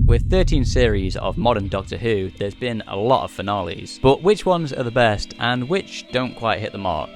With 13 series of modern Doctor Who, there's been a lot of finales, but which ones are the best and which don't quite hit the mark?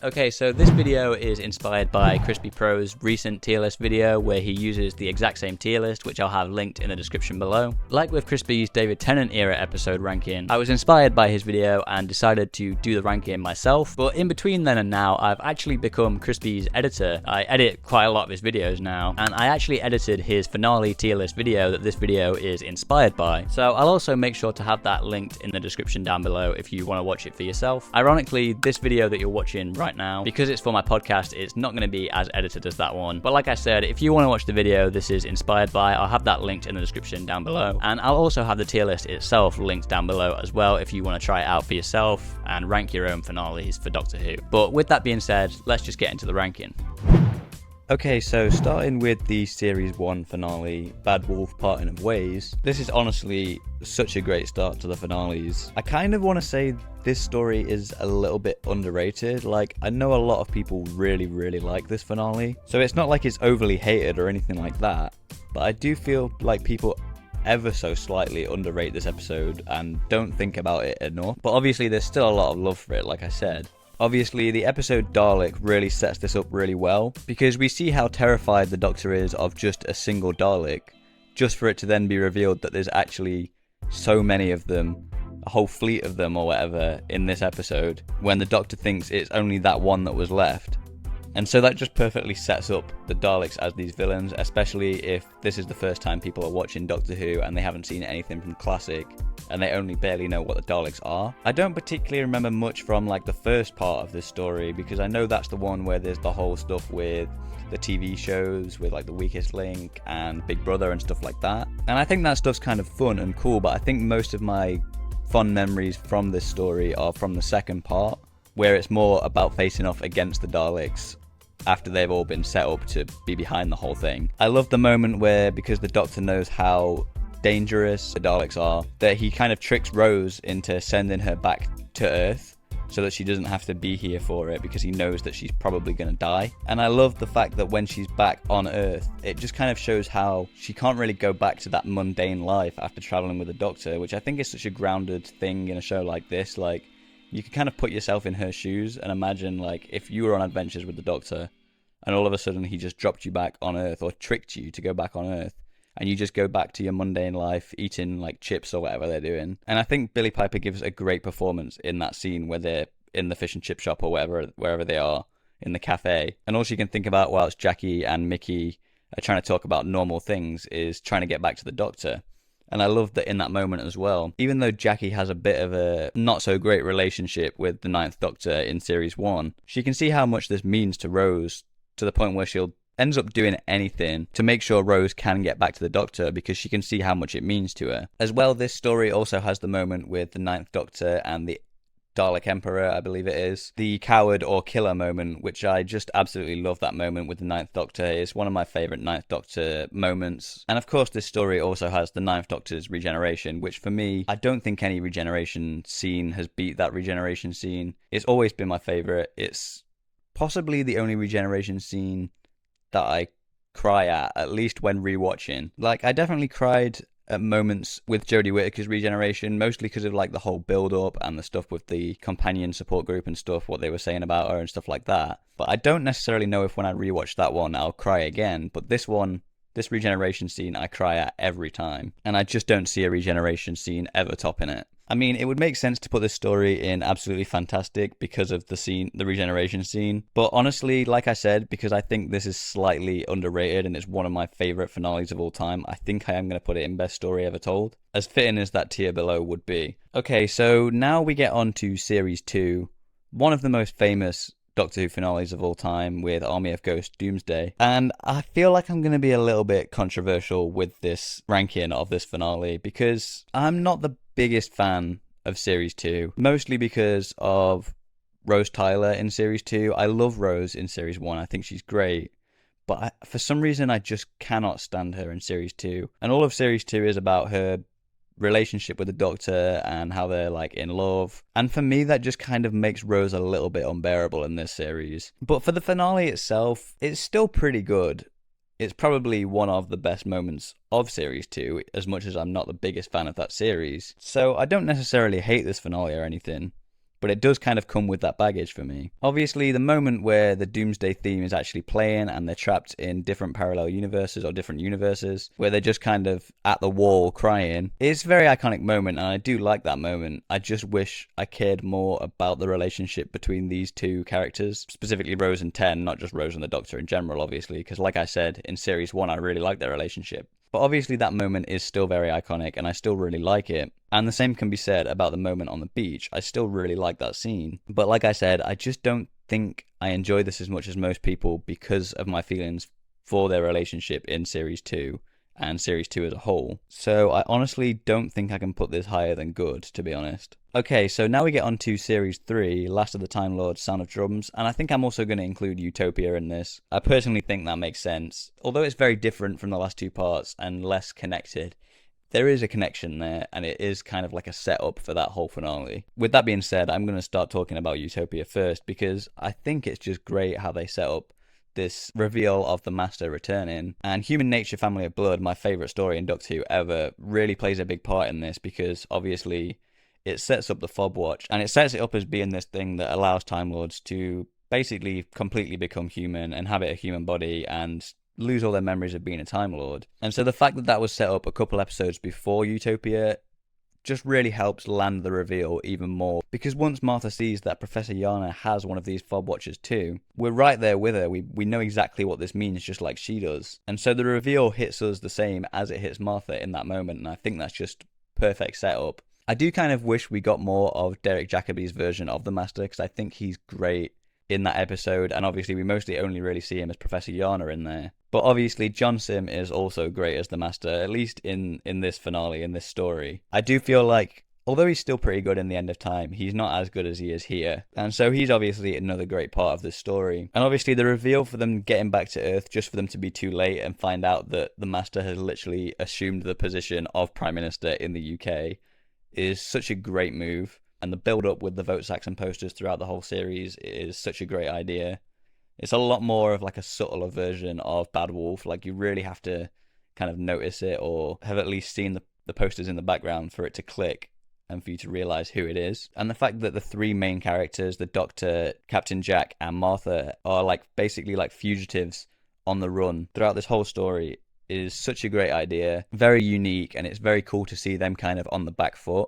Okay, so this video is inspired by Crispy Pro's recent tier list video where he uses the exact same tier list, which I'll have linked in the description below. Like with Crispy's David Tennant era episode ranking, I was inspired by his video and decided to do the ranking myself, but in between then and now, I've actually become Crispy's editor. I edit quite a lot of his videos now, and I actually edited his finale tier list video that this video is inspired by. So I'll also make sure to have that linked in the description down below if you want to watch it for yourself. Ironically, this video that you're watching right now, because it's for my podcast, it's not going to be as edited as that one. But like I said, if you want to watch the video this is inspired by, I'll have that linked in the description down below. And I'll also have the tier list itself linked down below as well if you want to try it out for yourself and rank your own finales for Doctor Who. But with that being said, let's just get into the ranking. Okay, so starting with the Series 1 finale, Bad Wolf Parting of Ways, this is honestly such a great start to the finales. I kind of want to say this story is a little bit underrated. Like, I know a lot of people really like this finale, so it's not like it's overly hated or anything like that, but I do feel like people ever so slightly underrate this episode and don't think about it enough. But obviously there's still a lot of love for it, like I said. Obviously, the episode Dalek really sets this up really well, because we see how terrified the Doctor is of just a single Dalek, just for it to then be revealed that there's actually so many of them, a whole fleet of them or whatever, in this episode, when the Doctor thinks it's only that one that was left. And so that just perfectly sets up the Daleks as these villains, especially if this is the first time people are watching Doctor Who and they haven't seen anything from Classic, and they only barely know what the Daleks are. I don't particularly remember much from like the first part of this story, because I know that's the one where there's the whole stuff with the TV shows, with like The Weakest Link and Big Brother and stuff like that. And I think that stuff's kind of fun and cool, but I think most of my fond memories from this story are from the second part, where it's more about facing off against the Daleks after they've all been set up to be behind the whole thing. I love the moment where, because the Doctor knows how dangerous the Daleks are, that he kind of tricks Rose into sending her back to Earth so that she doesn't have to be here for it, because he knows that she's probably going to die. And I love the fact that when she's back on Earth, it just kind of shows how she can't really go back to that mundane life after traveling with the Doctor, which I think is such a grounded thing in a show like this. Like, you can kind of put yourself in her shoes and imagine, like, if you were on adventures with the Doctor and all of a sudden he just dropped you back on Earth, or tricked you to go back on Earth, and you just go back to your mundane life eating like chips or whatever they're doing. And I think Billie Piper gives a great performance in that scene where they're in the fish and chip shop or wherever they are in the cafe, and all she can think about whilst Jackie and Mickey are trying to talk about normal things is trying to get back to the Doctor. And I love that in that moment as well, even though Jackie has a bit of a not so great relationship with the Ninth Doctor in Series 1, she can see how much this means to Rose, to the point where she'll ends up doing anything to make sure Rose can get back to the Doctor, because she can see how much it means to her. As well, this story also has the moment with the Ninth Doctor and the Dalek Emperor, I believe it is. The coward or killer moment, which I just absolutely love that moment with the Ninth Doctor. It's one of my favourite Ninth Doctor moments. And of course, this story also has the Ninth Doctor's regeneration, which for me, I don't think any regeneration scene has beat that regeneration scene. It's always been my favourite. It's possibly the only regeneration scene that I cry at least when rewatching. Like, I definitely cried at moments with Jodie Whittaker's regeneration, mostly because of like the whole build-up and the stuff with the companion support group and stuff, what they were saying about her and stuff like that. But I don't necessarily know if when I rewatch that one I'll cry again. But this one, this regeneration scene, I cry at every time, and I just don't see a regeneration scene ever topping it. I mean, it would make sense to put this story in Absolutely Fantastic because of the scene, the regeneration scene. But honestly, like I said, because I think this is slightly underrated and it's one of my favourite finales of all time, I think I am going to put it in Best Story Ever Told, as fitting as that tier below would be. Okay, so now we get on to Series 2, one of the most famous Doctor Who finales of all time, with Army of Ghosts Doomsday. And I feel like I'm going to be a little bit controversial with this ranking of this finale, because I'm not the biggest fan of Series 2, mostly because of Rose Tyler in Series 2. I love Rose in Series 1, I think she's great, but for some reason I just cannot stand her in Series 2. And all of Series 2 is about her relationship with the Doctor and how they're like in love, and for me that just kind of makes Rose a little bit unbearable in this series. But for the finale itself, it's still pretty good. It's probably one of the best moments of Series 2, as much as I'm not the biggest fan of that series. So I don't necessarily hate this finale or anything, but it does kind of come with that baggage for me. Obviously, the moment where the Doomsday theme is actually playing and they're trapped in different parallel universes or different universes, where they're just kind of at the wall crying, it's a very iconic moment, and I do like that moment. I just wish I cared more about the relationship between these two characters, specifically Rose and Ten, not just Rose and the Doctor in general, obviously, because like I said, in Series 1, I really liked their relationship. But obviously that moment is still very iconic and I still really like it. And the same can be said about the moment on the beach. I still really like that scene. But like I said, I just don't think I enjoy this as much as most people because of my feelings for their relationship in Series 2 and Series 2 as a whole. So I honestly don't think I can put this higher than good, to be honest. Okay, so now we get on to Series 3, Last of the Time Lords, Sound of Drums, and I think I'm also going to include Utopia in this. I personally think that makes sense. Although it's very different from the last two parts and less connected, there is a connection there, and it is kind of like a setup for that whole finale. With that being said, I'm going to start talking about Utopia first, because I think it's just great how they set up this reveal of the Master returning. And Human Nature Family of Blood, my favourite story in Doctor Who ever, really plays a big part in this, because obviously it sets up the Fob Watch, and it sets it up as being this thing that allows Time Lords to basically completely become human, inhabit a human body, and lose all their memories of being a Time Lord. And so the fact that that was set up a couple episodes before Utopia just really helps land the reveal even more, because once Martha sees that Professor Yana has one of these Fob Watchers too, we're right there with her. We know exactly what this means, just like she does. And so the reveal hits us the same as it hits Martha in that moment, and I think that's just perfect setup. I do kind of wish we got more of Derek Jacobi's version of the Master, because I think he's great in that episode, and obviously we mostly only really see him as Professor Yana in there. But obviously John Sim is also great as the Master, at least in this finale, in this story. I do feel like, although he's still pretty good in The End of Time, he's not as good as he is here. And so he's obviously another great part of this story. And obviously the reveal for them getting back to Earth just for them to be too late and find out that the Master has literally assumed the position of Prime Minister in the UK is such a great move. And the build-up with the Vote Saxon posters throughout the whole series is such a great idea. It's a lot more of like a subtler version of Bad Wolf. Like, you really have to kind of notice it or have at least seen the posters in the background for it to click and for you to realise who it is. And the fact that the three main characters, the Doctor, Captain Jack and Martha, are like basically like fugitives on the run throughout this whole story is such a great idea. Very unique, and it's very cool to see them kind of on the back foot.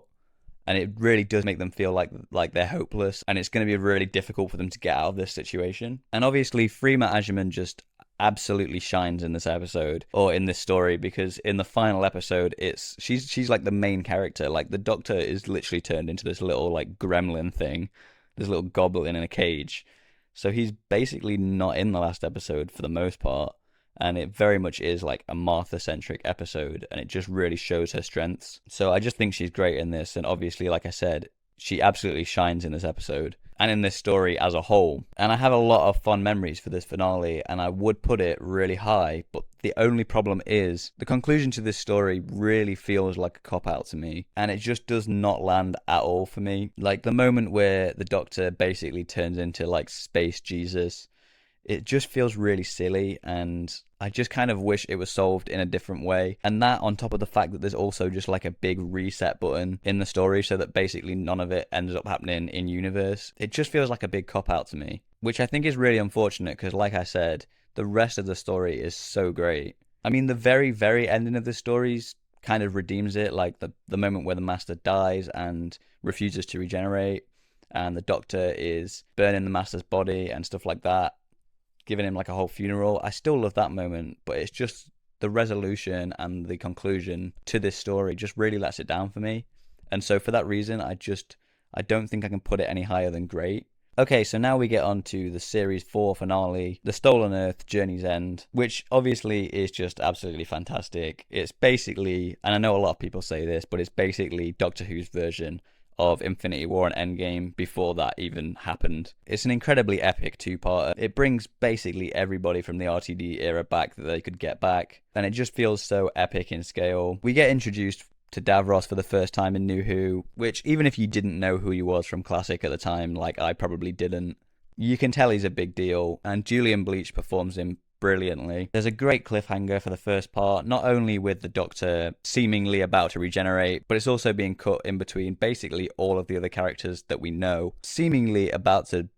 And it really does make them feel like they're hopeless, and it's going to be really difficult for them to get out of this situation. And obviously, Freema Agyeman just absolutely shines in this episode, or in this story, because in the final episode, she's like the main character. Like, the Doctor is literally turned into this little like gremlin thing, this little goblin in a cage. So he's basically not in the last episode for the most part. And it very much is like a Martha-centric episode, and it just really shows her strengths. So I just think she's great in this, and obviously, like I said, she absolutely shines in this episode, and in this story as a whole. And I have a lot of fond memories for this finale, and I would put it really high, but the only problem is, the conclusion to this story really feels like a cop-out to me, and it just does not land at all for me. Like, the moment where the Doctor basically turns into, like, Space Jesus, it just feels really silly, and I just kind of wish it was solved in a different way. And that, on top of the fact that there's also just like a big reset button in the story, so that basically none of it ends up happening in universe, it just feels like a big cop-out to me, which I think is really unfortunate, because like I said, the rest of the story is so great. I mean, the very, very ending of the stories kind of redeems it, like the moment where the Master dies and refuses to regenerate, and the Doctor is burning the Master's body and stuff like that, giving him like a whole funeral. I still love that moment, but it's just the resolution and the conclusion to this story just really lets it down for me. And so for that reason, I don't think I can put it any higher than great. Okay, so now we get on to the Series 4 finale, The Stolen Earth, Journey's End, which obviously is just absolutely fantastic. It's basically, and I know a lot of people say this, but it's basically Doctor Who's version of Infinity War and Endgame before that even happened. It's an incredibly epic two-parter. It brings basically everybody from the RTD era back that they could get back, and it just feels so epic in scale. We get introduced to Davros for the first time in New Who, which, even if you didn't know who he was from Classic at the time, like I probably didn't, you can tell he's a big deal, and Julian Bleach performs him brilliantly. There's a great cliffhanger for the first part, not only with the Doctor seemingly about to regenerate, but it's also being cut in between basically all of the other characters that we know, seemingly about to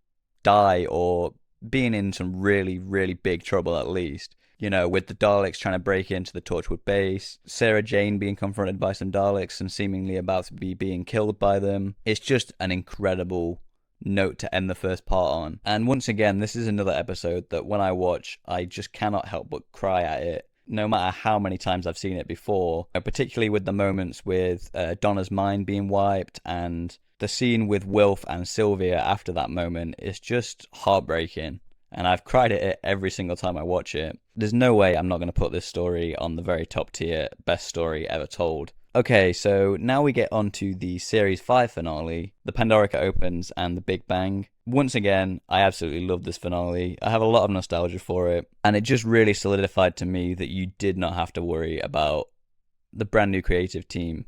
die or being in some really, really big trouble at least. You know, with the Daleks trying to break into the Torchwood base, Sarah Jane being confronted by some Daleks and seemingly about to be being killed by them. It's just an incredible note to end the first part on. And once again, this is another episode that when I watch, I just cannot help but cry at it, no matter how many times I've seen it before, particularly with the moments with Donna's mind being wiped and the scene with Wilf and Sylvia after that moment is just heartbreaking. And I've cried at it every single time I watch it. There's no way I'm not going to put this story on the very top tier best story ever told. Okay, so now we get on to the Series 5 finale. The Pandorica opens and the Big Bang. Once again, I absolutely love this finale. I have a lot of nostalgia for it. And it just really solidified to me that you did not have to worry about the brand new creative team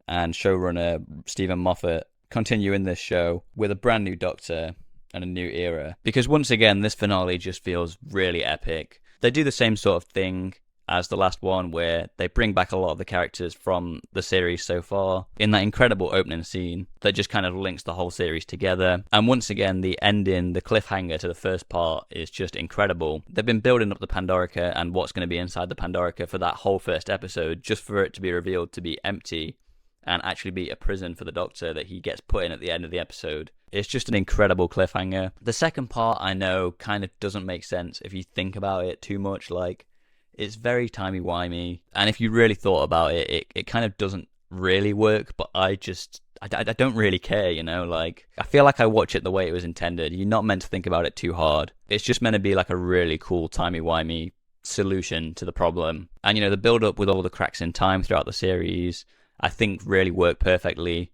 and showrunner Stephen Moffat continuing this show with a brand new Doctor and a new era, because once again this finale just feels really epic. They do the same sort of thing as the last one, where they bring back a lot of the characters from the series so far in that incredible opening scene that just kind of links the whole series together. And once again, the ending, the cliffhanger to the first part is just incredible. They've been building up the Pandorica and what's going to be inside the Pandorica for that whole first episode, just for it to be revealed to be empty and actually be a prison for the Doctor that he gets put in at the end of the episode. It's just an incredible cliffhanger. The second part, I know, kind of doesn't make sense if you think about it too much. Like, it's very timey-wimey, and if you really thought about it, it kind of doesn't really work, but I don't really care, you know? Like, I feel like I watch it the way it was intended. You're not meant to think about it too hard. It's just meant to be like a really cool timey-wimey solution to the problem. And, you know, the build-up with all the cracks in time throughout the series, I think really worked perfectly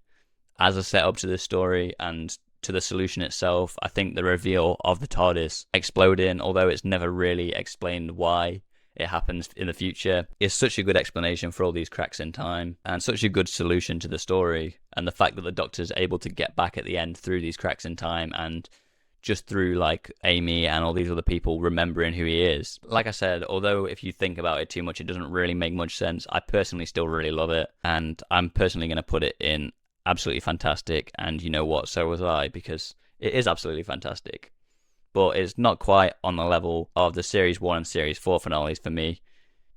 as a setup to this story and to the solution itself. I think the reveal of the TARDIS exploding, although it's never really explained why it happens in the future, is such a good explanation for all these cracks in time and such a good solution to the story. And the fact that the Doctor's able to get back at the end through these cracks in time and just through like Amy and all these other people remembering who he is. Like I said, although if you think about it too much, it doesn't really make much sense, I personally still really love it. And I'm personally going to put it in absolutely fantastic. And you know what? So was I, because it is absolutely fantastic. But it's not quite on the level of the Series 1 and Series 4 finales for me,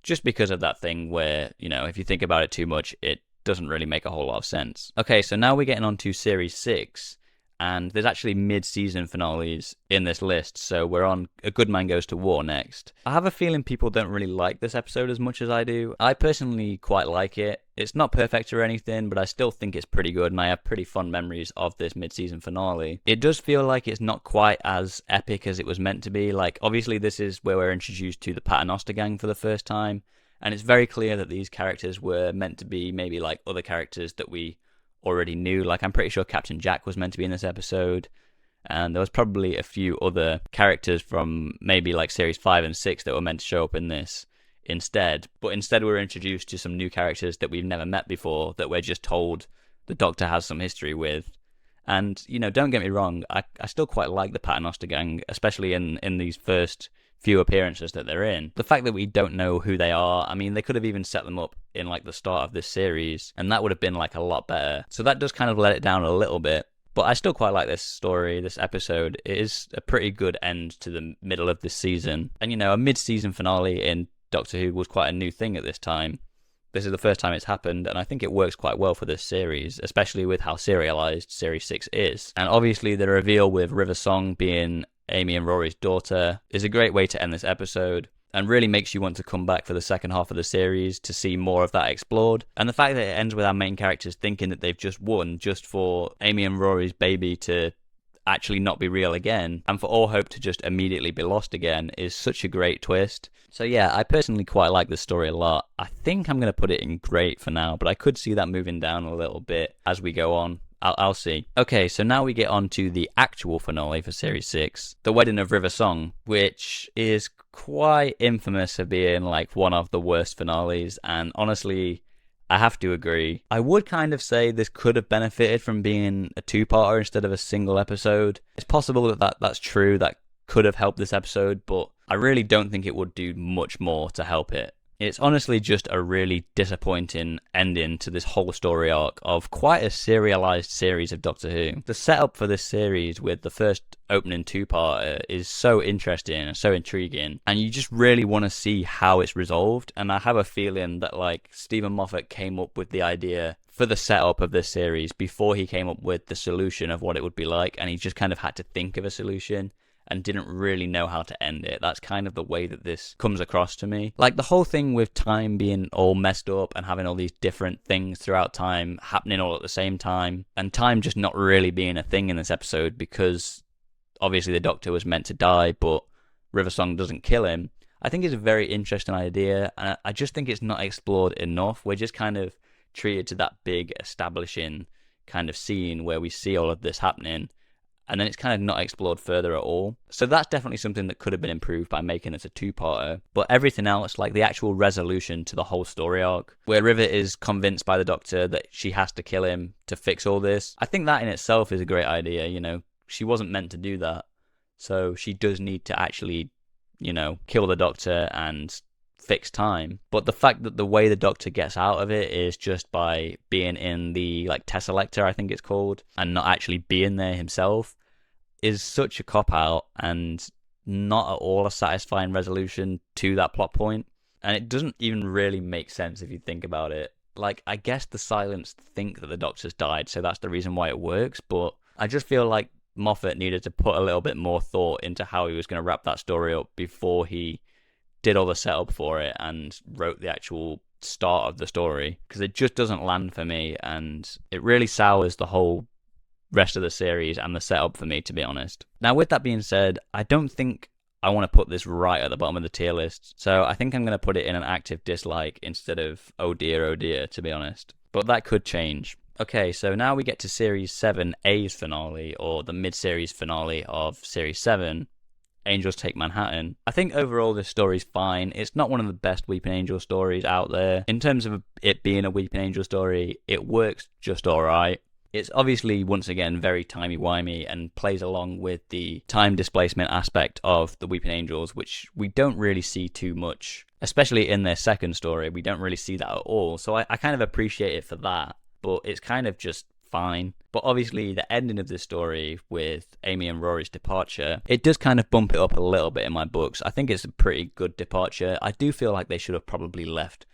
just because of that thing where, you know, if you think about it too much, it doesn't really make a whole lot of sense. Okay, so now we're getting on to Series 6, and there's actually mid-season finales in this list, so we're on A Good Man Goes to War next. I have a feeling people don't really like this episode as much as I do. I personally quite like it. It's not perfect or anything, but I still think it's pretty good, and I have pretty fond memories of this mid-season finale. It does feel like it's not quite as epic as it was meant to be. Like, obviously this is where we're introduced to the Paternoster Gang for the first time, and it's very clear that these characters were meant to be maybe like other characters that we already knew. Like, I'm pretty sure Captain Jack was meant to be in this episode, and there was probably a few other characters from maybe like Series 5 and 6 that were meant to show up in this instead. But instead we're introduced to some new characters that we've never met before, that we're just told the Doctor has some history with. And, you know, don't get me wrong, I still quite like the Paternoster Gang, especially in these first few appearances that they're in. The fact that we don't know who they are, I mean, they could have even set them up in like the start of this series, and that would have been like a lot better. So that does kind of let it down a little bit. But I still quite like this story, this episode. It is a pretty good end to the middle of this season. And, you know, a mid-season finale in Doctor Who was quite a new thing at this time. This is the first time it's happened, and I think it works quite well for this series, especially with how serialized Series 6 is. And obviously the reveal with River Song being Amy and Rory's daughter is a great way to end this episode, and really makes you want to come back for the second half of the series to see more of that explored. And the fact that it ends with our main characters thinking that they've just won, just for Amy and Rory's baby to actually not be real again, and for all hope to just immediately be lost again, is such a great twist. So yeah, I personally quite like this story a lot. I think I'm going to put it in great for now, but I could see that moving down a little bit as we go on. I'll see. Okay, so now we get on to the actual finale for Series 6, The Wedding of River Song, which is quite infamous for being like one of the worst finales, and honestly, I have to agree. I would kind of say this could have benefited from being a two-parter instead of a single episode. It's possible that that's true, that could have helped this episode, but I really don't think it would do much more to help it. It's honestly just a really disappointing ending to this whole story arc of quite a serialized series of Doctor Who. The setup for this series with the first opening two-parter is so interesting and so intriguing, and you just really want to see how it's resolved. And I have a feeling that like Stephen Moffat came up with the idea for the setup of this series before he came up with the solution of what it would be like, and he just kind of had to think of a solution and didn't really know how to end it. That's kind of the way that this comes across to me. Like the whole thing with time being all messed up and having all these different things throughout time happening all at the same time, and time just not really being a thing in this episode because obviously the Doctor was meant to die, but Riversong doesn't kill him, I think is a very interesting idea, and I just think it's not explored enough. We're just kind of treated to that big establishing kind of scene where we see all of this happening, and then it's kind of not explored further at all. So that's definitely something that could have been improved by making this a two-parter. But everything else, like the actual resolution to the whole story arc, where River is convinced by the Doctor that she has to kill him to fix all this, I think that in itself is a great idea. You know, she wasn't meant to do that. So she does need to actually, you know, kill the Doctor and fix time. But the fact that the way the Doctor gets out of it is just by being in the like Tesselector, I think it's called, and not actually being there himself, is such a cop-out and not at all a satisfying resolution to that plot point. And it doesn't even really make sense if you think about it. Like, I guess the Silents think that the Doctor's died, so that's the reason why it works, but I just feel like Moffat needed to put a little bit more thought into how he was going to wrap that story up before he did all the setup for it and wrote the actual start of the story, because it just doesn't land for me, and it really sours the whole rest of the series and the setup for me, to be honest. Now, with that being said, I don't think I want to put this right at the bottom of the tier list, so I think I'm going to put it in an active dislike instead of oh dear, to be honest. But that could change. Okay, so now we get to Series 7A's finale, or the mid-series finale of Series 7, Angels Take Manhattan. I think overall this story's fine. It's not one of the best Weeping Angel stories out there. In terms of it being a Weeping Angel story, it works just alright. It's obviously, once again, very timey-wimey and plays along with the time displacement aspect of the Weeping Angels, which we don't really see too much. Especially in their second story, we don't really see that at all. So I kind of appreciate it for that, but it's kind of just fine. But obviously the ending of this story with Amy and Rory's departure, it does kind of bump it up a little bit in my books. I think it's a pretty good departure. I do feel like they should have probably left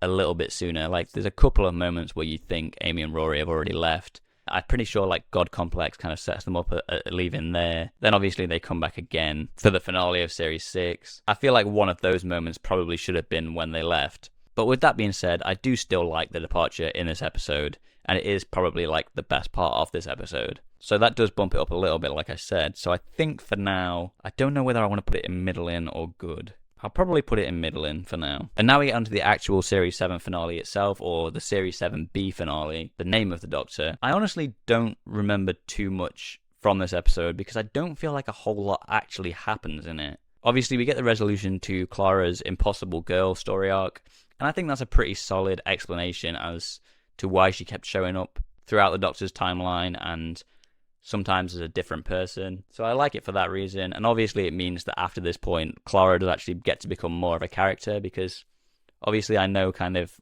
a little bit sooner. Like, there's a couple of moments where you think Amy and Rory have already left. I'm pretty sure like God Complex kind of sets them up at leaving there. Then obviously they come back again for the finale of Series 6. I feel like one of those moments probably should have been when they left. But with that being said, I do still like the departure in this episode, and it is probably like the best part of this episode. So that does bump it up a little bit, like I said. So I think for now, I don't know whether I want to put it in middling or good. I'll probably put it in middling for now. And now we get onto the actual Series 7 finale itself, or the Series 7B finale, the name of the Doctor. I honestly don't remember too much from this episode because I don't feel like a whole lot actually happens in it. Obviously, we get the resolution to Clara's Impossible Girl story arc, and I think that's a pretty solid explanation as to why she kept showing up throughout the Doctor's timeline and sometimes as a different person. So I like it for that reason. And obviously it means that after this point, Clara does actually get to become more of a character, because obviously I know kind of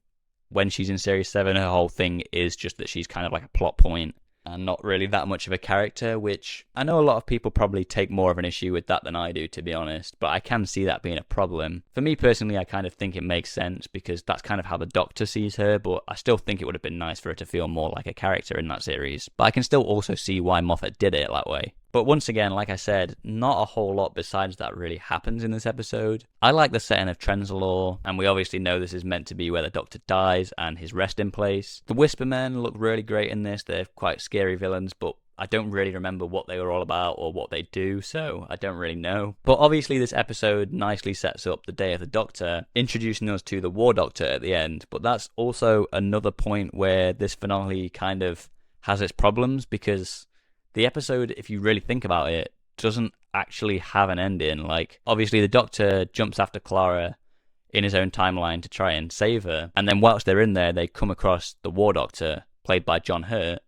when she's in Series 7, her whole thing is just that she's kind of like a plot point and not really that much of a character, which I know a lot of people probably take more of an issue with that than I do, to be honest, but I can see that being a problem. For me personally, I kind of think it makes sense because that's kind of how the Doctor sees her, but I still think it would have been nice for her to feel more like a character in that series. But I can still also see why Moffat did it that way. But once again, like I said, not a whole lot besides that really happens in this episode. I like the setting of Trenzalore, and we obviously know this is meant to be where the Doctor dies and his resting place. The Whispermen look really great in this. They're quite scary villains, but I don't really remember what they were all about or what they do, so I don't really know. But obviously this episode nicely sets up the Day of the Doctor, introducing us to the War Doctor at the end. But that's also another point where this finale kind of has its problems, because the episode, if you really think about it, doesn't actually have an ending. Like, obviously the Doctor jumps after Clara in his own timeline to try and save her, and then whilst they're in there, they come across the War Doctor, played by John Hurt,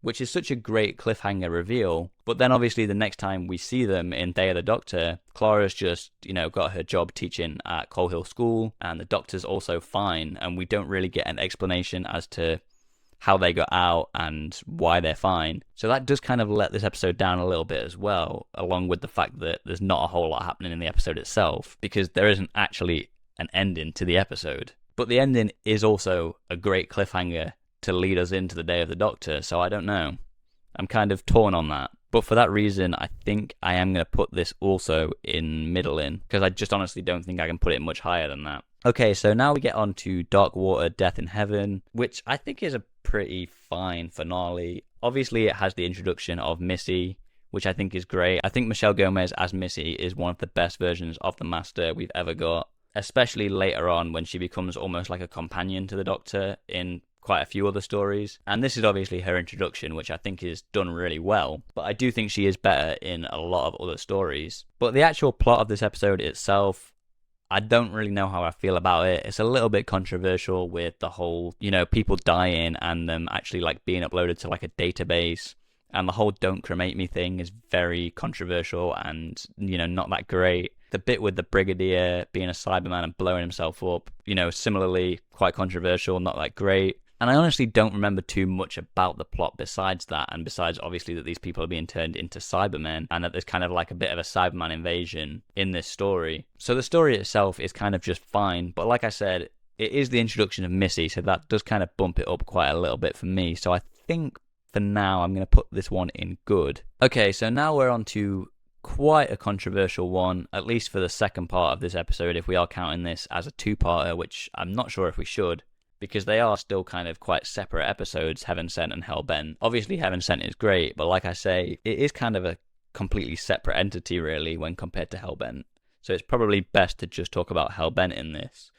which is such a great cliffhanger reveal. But then obviously the next time we see them in Day of the Doctor, Clara's just, got her job teaching at Coal Hill School, and the Doctor's also fine, and we don't really get an explanation as to how they got out and why they're fine. So that does kind of let this episode down a little bit as well, along with the fact that there's not a whole lot happening in the episode itself, because there isn't actually an ending to the episode. But the ending is also a great cliffhanger to lead us into the Day of the Doctor, so I don't know. I'm kind of torn on that. But for that reason, I think I am going to put this also in middling, because I just honestly don't think I can put it much higher than that. Okay, so now we get on to Dark Water, Death in Heaven, which I think is a pretty fine finale. Obviously, it has the introduction of Missy, which I think is great. I think Michelle Gomez as Missy is one of the best versions of the Master we've ever got, especially later on when she becomes almost like a companion to the Doctor in quite a few other stories. And this is obviously her introduction, which I think is done really well, but I do think she is better in a lot of other stories. But the actual plot of this episode itself, I don't really know how I feel about it. It's a little bit controversial with the whole, people dying and them actually like being uploaded to like a database. And the whole don't cremate me thing is very controversial and, not that great. The bit with the Brigadier being a Cyberman and blowing himself up, similarly quite controversial, not that great. And I honestly don't remember too much about the plot besides that, and besides obviously that these people are being turned into Cybermen, and that there's kind of like a bit of a Cyberman invasion in this story. So the story itself is kind of just fine, but like I said, it is the introduction of Missy, so that does kind of bump it up quite a little bit for me. So I think for now I'm going to put this one in good. Okay, so now we're on to quite a controversial one, at least for the second part of this episode, if we are counting this as a two-parter, which I'm not sure if we should, because they are still kind of quite separate episodes, Heaven Sent and Hellbent. Obviously, Heaven Sent is great, but like I say, it is kind of a completely separate entity, really, when compared to Hellbent. So it's probably best to just talk about Hellbent in this,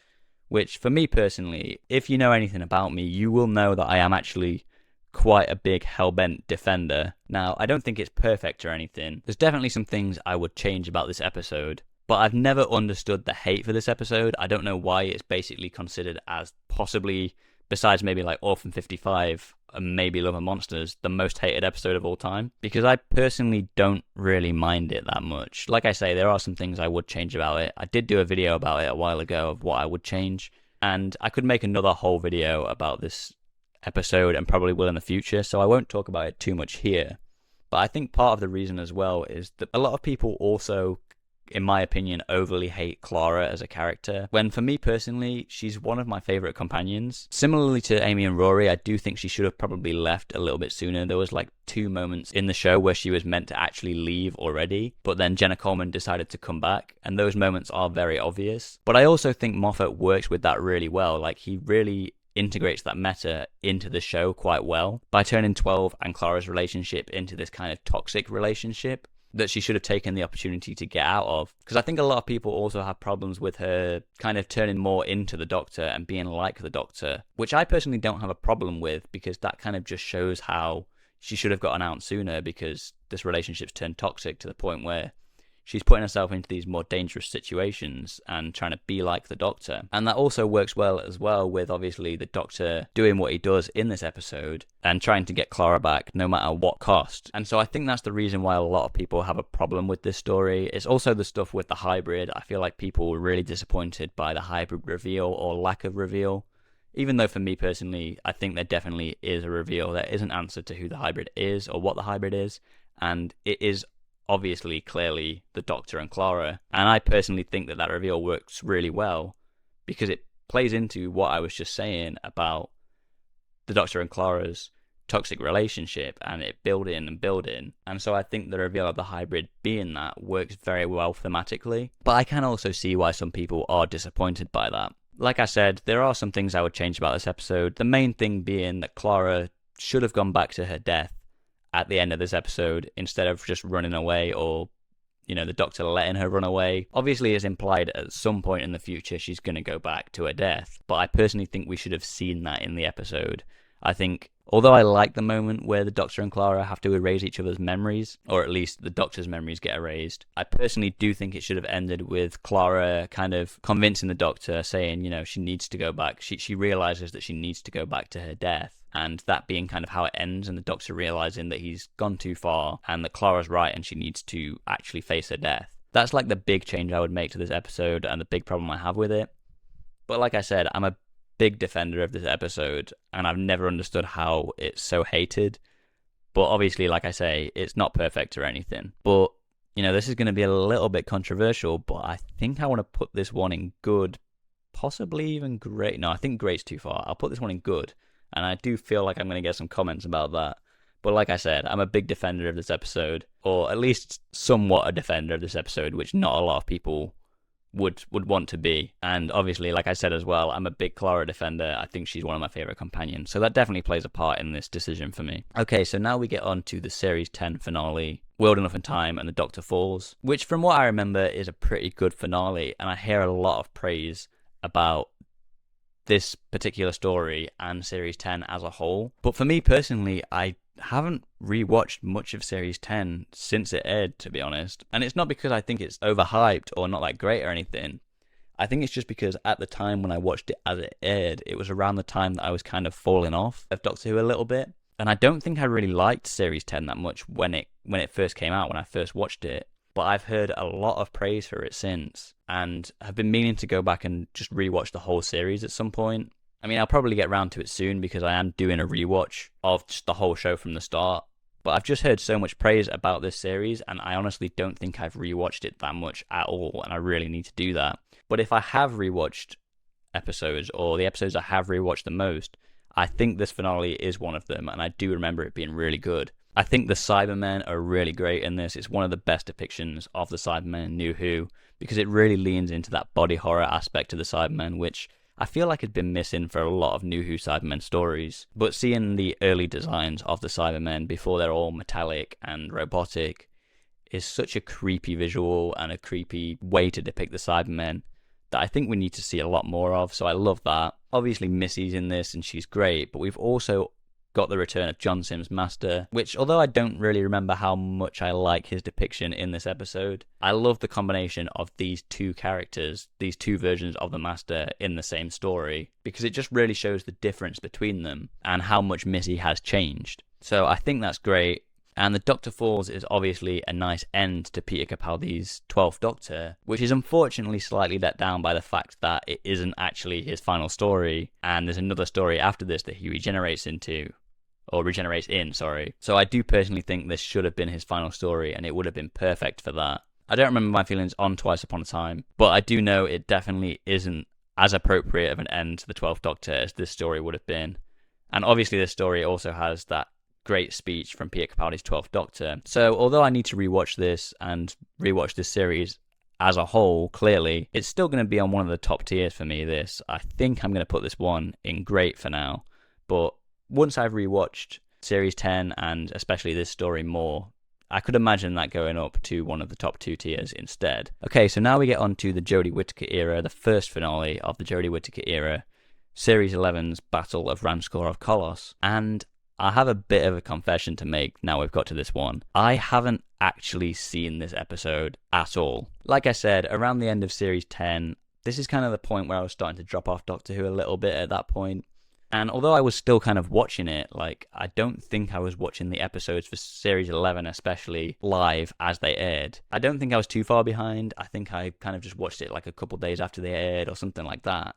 which, for me personally, if you know anything about me, you will know that I am actually quite a big Hellbent defender. Now, I don't think it's perfect or anything. There's definitely some things I would change about this episode, but I've never understood the hate for this episode. I don't know why it's basically considered as possibly, besides maybe like Orphan 55 and maybe Love and Monsters, the most hated episode of all time. Because I personally don't really mind it that much. Like I say, there are some things I would change about it. I did do a video about it a while ago of what I would change. And I could make another whole video about this episode and probably will in the future. So I won't talk about it too much here. But I think part of the reason as well is that a lot of people also, in my opinion, overly hate Clara as a character, when for me personally, she's one of my favourite companions. Similarly to Amy and Rory, I do think she should have probably left a little bit sooner. There was like 2 moments in the show where she was meant to actually leave already, but then Jenna Coleman decided to come back, and those moments are very obvious. But I also think Moffat works with that really well. Like, he really integrates that meta into the show quite well by turning 12 and Clara's relationship into this kind of toxic relationship that she should have taken the opportunity to get out of. Because I think a lot of people also have problems with her kind of turning more into the Doctor and being like the Doctor, which I personally don't have a problem with, because that kind of just shows how she should have gotten out sooner, because this relationship's turned toxic to the point where she's putting herself into these more dangerous situations and trying to be like the Doctor. And that also works well as well with obviously the Doctor doing what he does in this episode and trying to get Clara back no matter what cost. And so I think that's the reason why a lot of people have a problem with this story. It's also the stuff with the hybrid. I feel like people were really disappointed by the hybrid reveal or lack of reveal. Even though for me personally, I think there definitely is a reveal. There is an answer to who the hybrid is or what the hybrid is. And it is obviously clearly the Doctor and Clara, and I personally think that that reveal works really well because it plays into what I was just saying about the Doctor and Clara's toxic relationship and it building and building. And so I think the reveal of the hybrid being that works very well thematically, but I can also see why some people are disappointed by that. Like I said, there are some things I would change about this episode, the main thing being that Clara should have gone back to her death at the end of this episode instead of just running away, or the Doctor letting her run away. Obviously it's implied at some point in the future she's going to go back to her death, but I personally think we should have seen that in the episode. I think Although I like the moment where the Doctor and Clara have to erase each other's memories, or at least the Doctor's memories get erased, I personally do think it should have ended with Clara kind of convincing the Doctor, saying, you know, she needs to go back. She realizes that she needs to go back to her death. And that being kind of how it ends, and the Doctor realizing that he's gone too far and that Clara's right and she needs to actually face her death. That's like the big change I would make to this episode and the big problem I have with it. But like I said, I'm a big defender of this episode, and I've never understood how it's so hated. But obviously, like I say, it's not perfect or anything. But, you know, this is going to be a little bit controversial, but I think I want to put this one in good, possibly even great. No, I think great's too far. I'll put this one in good, and I do feel like I'm going to get some comments about that. But like I said, I'm a big defender of this episode, or at least somewhat a defender of this episode, which not a lot of people would want to be. And obviously, like I said as well, I'm a big Clara defender. I think she's one of my favourite companions. So that definitely plays a part in this decision for me. Okay, so now we get on to the Series 10 finale, World Enough in Time and the Doctor Falls, which from what I remember is a pretty good finale. And I hear a lot of praise about this particular story and Series 10 as a whole. But for me personally, I haven't rewatched much of Series 10 since it aired, to be honest. And it's not because I think it's overhyped or not that great or anything. I think it's just because at the time when I watched it as it aired, it was around the time that I was kind of falling off of Doctor Who a little bit. And I don't think I really liked Series 10 that much when it first came out, when I first watched it. But I've heard a lot of praise for it since, and have been meaning to go back and just rewatch the whole series at some point. I mean, I'll probably get around to it soon because I am doing a rewatch of just the whole show from the start. But I've just heard so much praise about this series, and I honestly don't think I've rewatched it that much at all, and I really need to do that. But if I have rewatched episodes, or the episodes I have rewatched the most, I think this finale is one of them, and I do remember it being really good. I think the Cybermen are really great in this. It's one of the best depictions of the Cybermen in New Who, because it really leans into that body horror aspect of the Cybermen, which I feel like had been missing for a lot of New Who Cybermen stories. But seeing the early designs of the Cybermen before they're all metallic and robotic is such a creepy visual and a creepy way to depict the Cybermen that I think we need to see a lot more of, so I love that. Obviously Missy's in this and she's great, but we've also got the return of John Simm's Master, which, although I don't really remember how much I like his depiction in this episode, I love the combination of these two characters, these two versions of the Master in the same story, because it just really shows the difference between them and how much Missy has changed. So I think that's great. And the Doctor Falls is obviously a nice end to Peter Capaldi's 12th Doctor, which is unfortunately slightly let down by the fact that it isn't actually his final story, and there's another story after this that he regenerates in, sorry. So I do personally think this should have been his final story, and it would have been perfect for that. I don't remember my feelings on Twice Upon a Time, but I do know it definitely isn't as appropriate of an end to the 12th Doctor as this story would have been. And obviously this story also has that great speech from Peter Capaldi's 12th Doctor. So although I need to rewatch this and rewatch this series as a whole, clearly, it's still going to be on one of the top tiers for me, this. I think I'm going to put this one in great for now. But once I've rewatched Series 10 and especially this story more, I could imagine that going up to one of the top 2 tiers instead. Okay, so now we get on to the Jodie Whittaker era, the first finale of the Jodie Whittaker era, Series 11's Battle of Ranskoor of Kolos. And I have a bit of a confession to make now we've got to this one. I haven't actually seen this episode at all. Like I said, around the end of Series 10, this is kind of the point where I was starting to drop off Doctor Who a little bit at that point. And although I was still kind of watching it, like, I don't think I was watching the episodes for Series 11 especially live as they aired. I don't think I was too far behind. I think I kind of just watched it like a couple days after they aired or something like that.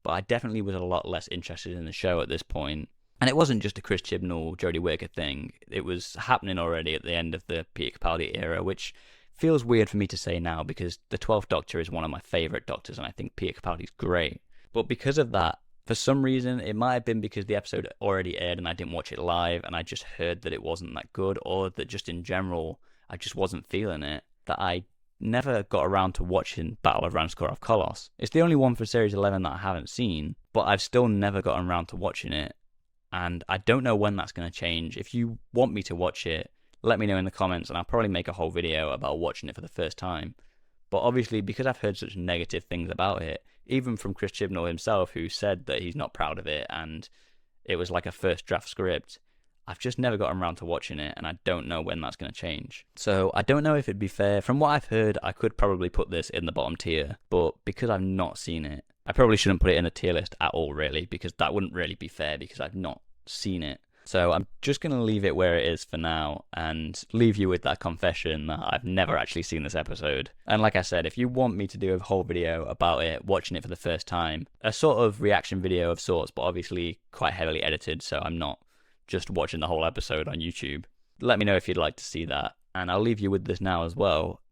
But I definitely was a lot less interested in the show at this point. And it wasn't just a Chris Chibnall, Jodie Whittaker thing. It was happening already at the end of the Peter Capaldi era, which feels weird for me to say now because the 12th Doctor is one of my favourite Doctors and I think Peter Capaldi's great. But because of that, for some reason, it might have been because the episode already aired and I didn't watch it live and I just heard that it wasn't that good, or that just in general, I just wasn't feeling it, that I never got around to watching Battle of Ranskoor of Kolos. It's the only one for Series 11 that I haven't seen, but I've still never gotten around to watching it. And I don't know when that's going to change. If you want me to watch it, let me know in the comments and I'll probably make a whole video about watching it for the first time. But obviously, because I've heard such negative things about it, even from Chris Chibnall himself, who said that he's not proud of it and it was like a first draft script. I've just never gotten around to watching it, and I don't know when that's going to change. So I don't know if it'd be fair. From what I've heard, I could probably put this in the bottom tier, but because I've not seen it, I probably shouldn't put it in a tier list at all, really, because that wouldn't really be fair because I've not seen it. So I'm just going to leave it where it is for now and leave you with that confession that I've never actually seen this episode. And like I said, if you want me to do a whole video about it, watching it for the first time, a sort of reaction video of sorts, but obviously quite heavily edited, so I'm not just watching the whole episode on YouTube, let me know if you'd like to see that. And I'll leave you with this now as well.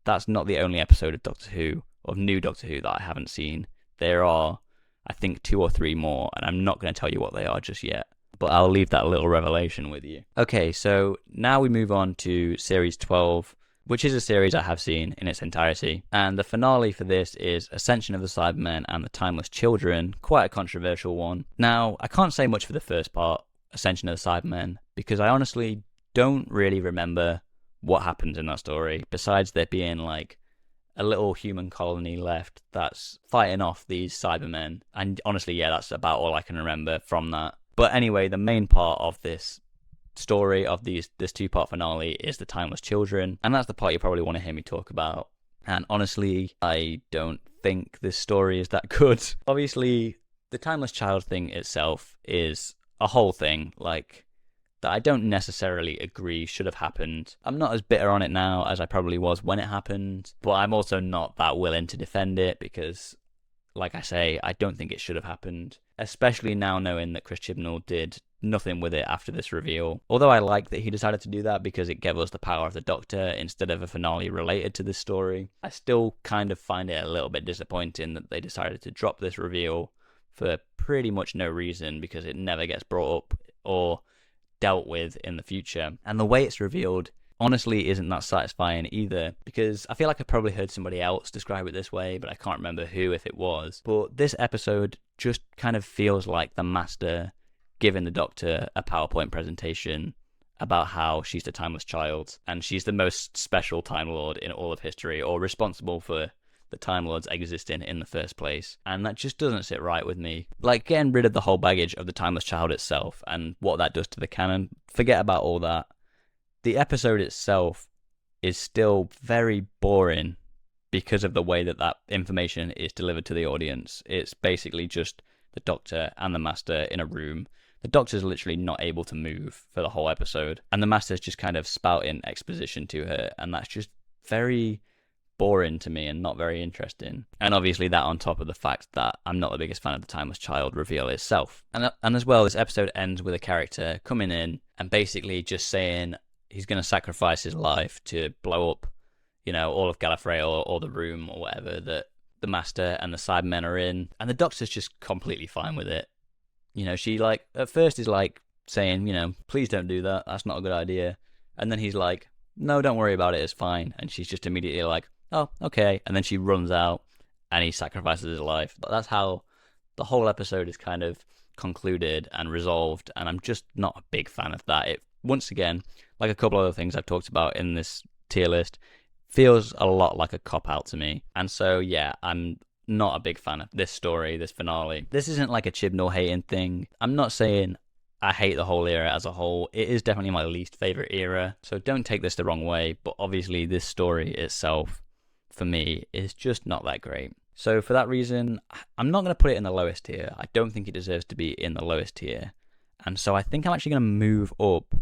That's not the only episode of Doctor Who, of new Doctor Who, that I haven't seen. There are, I think, 2 or 3 more, and I'm not going to tell you what they are just yet. But I'll leave that little revelation with you. Okay, so now we move on to Series 12, which is a series I have seen in its entirety. And the finale for this is Ascension of the Cybermen and the Timeless Children, quite a controversial one. Now, I can't say much for the first part, Ascension of the Cybermen, because I honestly don't really remember what happens in that story, besides there being like a little human colony left that's fighting off these Cybermen. And honestly, yeah, that's about all I can remember from that. But anyway, the main part of this story, of this 2-part finale, is the Timeless Children, and that's the part you probably want to hear me talk about. And honestly, I don't think this story is that good. Obviously, the Timeless Child thing itself is a whole thing, like, that I don't necessarily agree should have happened. I'm not as bitter on it now as I probably was when it happened, but I'm also not that willing to defend it because, like I say, I don't think it should have happened, especially now knowing that Chris Chibnall did nothing with it after this reveal. Although I like that he decided to do that because it gave us the power of the Doctor instead of a finale related to this story, I still kind of find it a little bit disappointing that they decided to drop this reveal for pretty much no reason, because it never gets brought up or dealt with in the future. And the way it's revealed honestly isn't that satisfying either, because I feel like I probably heard somebody else describe it this way, but I can't remember who, if it was. But this episode just kind of feels like the Master giving the Doctor a PowerPoint presentation about how she's the Timeless Child, and she's the most special Time Lord in all of history, or responsible for the Time Lords existing in the first place. And that just doesn't sit right with me. Like, getting rid of the whole baggage of the Timeless Child itself and what that does to the canon, forget about all that. The episode itself is still very boring because of the way that that information is delivered to the audience. It's basically just the Doctor and the Master in a room. The Doctor's literally not able to move for the whole episode, and the Master's just kind of spouting exposition to her, and that's just very boring to me and not very interesting. And obviously that on top of the fact that I'm not the biggest fan of the Timeless Child reveal itself. And as well, this episode ends with a character coming in and basically just saying he's going to sacrifice his life to blow up, you know, all of Gallifrey or the room or whatever that the Master and the Cybermen are in. And the Doctor's just completely fine with it. You know, she, like, at first is like saying, you know, please don't do that, that's not a good idea. And then he's like, no, don't worry about it, it's fine. And she's just immediately like, oh, okay. And then she runs out and he sacrifices his life. But that's how the whole episode is kind of concluded and resolved. And I'm just not a big fan of that. It, once again, like a couple other things I've talked about in this tier list, feels a lot like a cop-out to me. And so, yeah, I'm not a big fan of this story, this finale. This isn't like a Chibnall hating thing. I'm not saying I hate the whole era as a whole. It is definitely my least favorite era. So don't take this the wrong way. But obviously this story itself, for me, is just not that great. So for that reason, I'm not going to put it in the lowest tier. I don't think it deserves to be in the lowest tier. And so I think I'm actually going to move up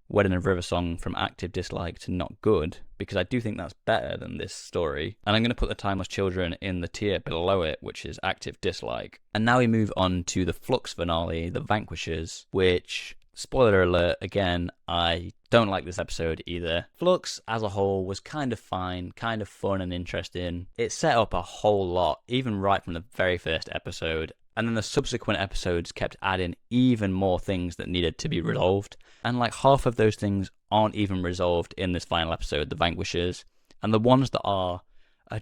Wedding of River Song from active dislike to not good, because I do think that's better than this story. And I'm going to put the Timeless Children in the tier below it, which is active dislike. And now we move on to the Flux finale, the Vanquishers, which, spoiler alert, again, I don't like this episode either. Flux as a whole was kind of fine, kind of fun and interesting. It set up a whole lot, even right from the very first episode. And then the subsequent episodes kept adding even more things that needed to be resolved. And like half of those things aren't even resolved in this final episode, the Vanquishers. And the ones that are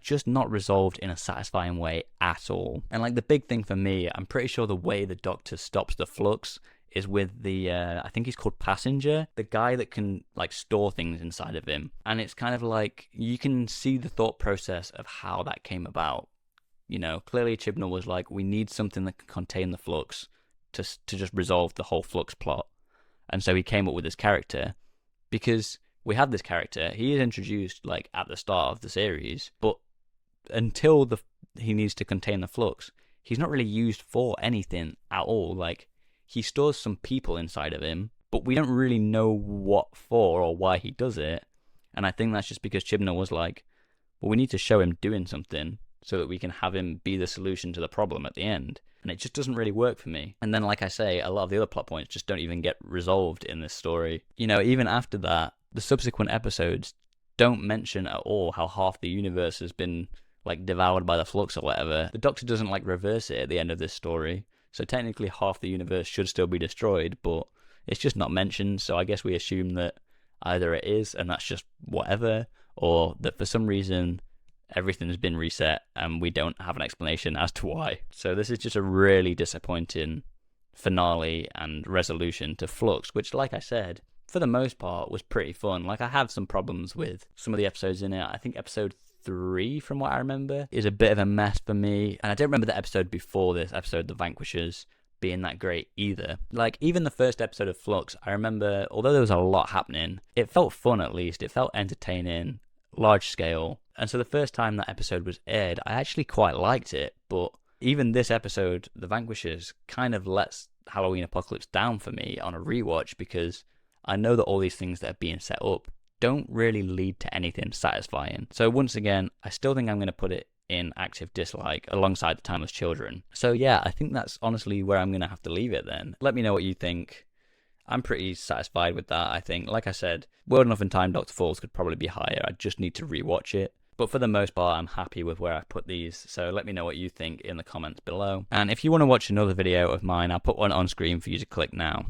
just not resolved in a satisfying way at all. And like the big thing for me, I'm pretty sure the way the Doctor stops the Flux is with the, I think he's called Passenger, the guy that can like store things inside of him. And it's kind of like, you can see the thought process of how that came about. You know, clearly Chibnall was like, we need something that can contain the Flux. to just resolve the whole Flux plot. And so he came up with this character because we had this character. He is introduced like at the start of the series, but until he needs to contain the Flux, he's not really used for anything at all. Like, he stores some people inside of him, but we don't really know what for or why he does it. And I think that's just because Chibnall was like, well, we need to show him doing something so that we can have him be the solution to the problem at the end. And it just doesn't really work for me. And then, like I say, a lot of the other plot points just don't even get resolved in this story. You know, even after that, the subsequent episodes don't mention at all how half the universe has been, like, devoured by the Flux or whatever. The Doctor doesn't, like, reverse it at the end of this story. So technically half the universe should still be destroyed, but it's just not mentioned. So I guess we assume that either it is, and that's just whatever, or that for some reason everything's been reset and we don't have an explanation as to why. So this is just a really disappointing finale and resolution to Flux, which, like I said, for the most part was pretty fun. Like, I have some problems with some of the episodes in it. I think episode 3, from what I remember, is a bit of a mess for me. And I don't remember the episode before this episode, The Vanquishers, being that great either. Like, even the first episode of Flux, I remember, although there was a lot happening, it felt fun at least. It felt entertaining, large scale. And so the first time that episode was aired, I actually quite liked it. But even this episode, The Vanquishers, kind of lets Halloween Apocalypse down for me on a rewatch, because I know that all these things that are being set up don't really lead to anything satisfying. So once again, I still think I'm going to put it in active dislike alongside The Timeless Children. So yeah, I think that's honestly where I'm going to have to leave it then. Let me know what you think. I'm pretty satisfied with that, I think. Like I said, World Enough in Time, Dr. Falls could probably be higher. I just need to rewatch it. But for the most part, I'm happy with where I've put these. So let me know what you think in the comments below. And if you want to watch another video of mine, I'll put one on screen for you to click now.